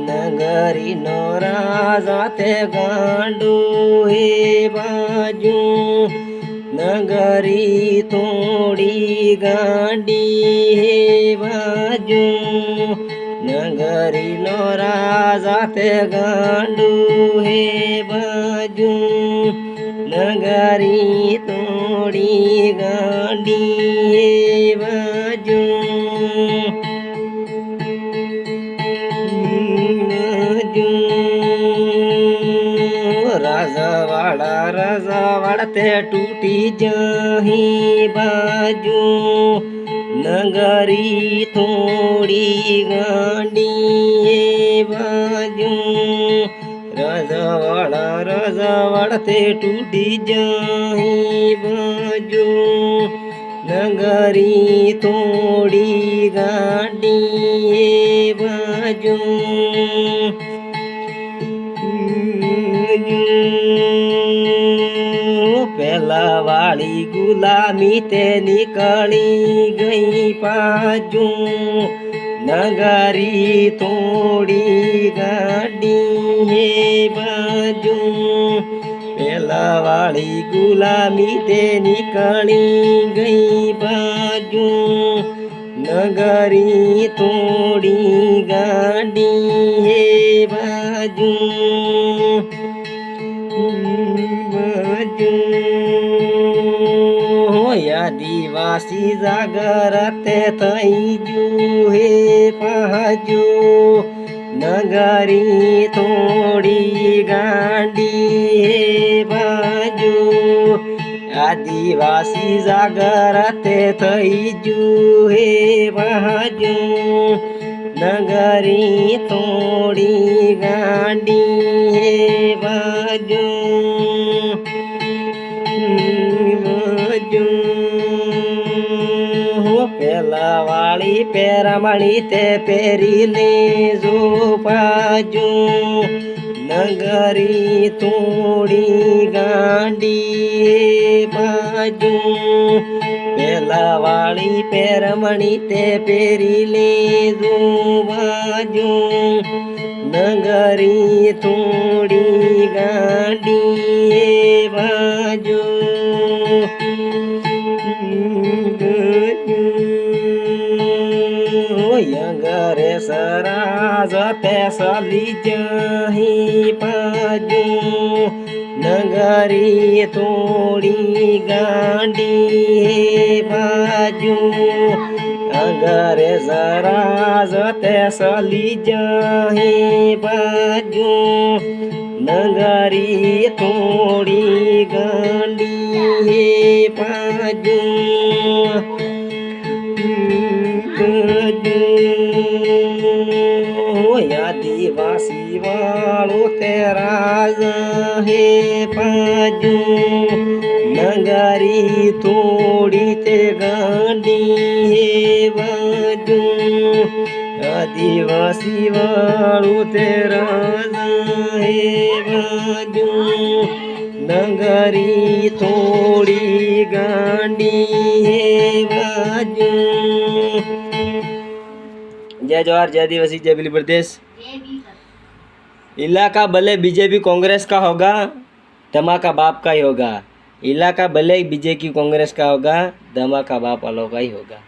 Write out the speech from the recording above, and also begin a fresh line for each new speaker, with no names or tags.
नगरी राजा ते गांडू हे बाजू नगरी थोड़ी गांडी हे बाजू नगरी राजा ते गांडू हे बाजू नगरी थोड़ी गांडी हे बाजू राजावाड़ा ते टूटी जाही बाजू नगरी थोड़ी गांडी बाजू राजावाड़ा ते टूटी जाही बाजू नगरी थोड़ी गांडी बाजू पहला वाली गुलामी ते निकली गई पाजू नगरी थोड़ी गाड़ी है बाजू पहला वाली गुलामी ते निकली गई बाजू नगरी थोड़ी गाड़ी है बाजू आदिवासी जागरते थईजू हे पाजू नगरी थोड़ी गांडी हे बाजू आदिवासी जागरते थईजू हे बाजू नगरी थोड़ी गांडी हे बाजू पहला वाली पेरमणी ते पेरी ले जो पाजू नगरी थोड़ी गांडी बाजू पहला वाली पेरमणी ते पेरी ले जो बाजू नगरी थोड़ी गांडी बाजू यंगरे सराज ते सली जाही पाजू नगरी थोड़ी गांडी बाजू अगरे सराज ते सली जाही बाजू नगरी थोड़ी गांडी बाजू आदिवासी वालों तेरा है पाजू नगरी थोड़ी ते गांडी है बाजू आदिवासी वालों तेरा है बाजू नगरी थोड़ी गांडी है बाजू। जय जवाहर जय आदिवासी जय बिली प्रदेश। इलाका भले बीजेपी कांग्रेस का होगा धमाका बाप का ही होगा। इलाका भले बीजेपी कांग्रेस का होगा धमाका बाप वालों का ही होगा।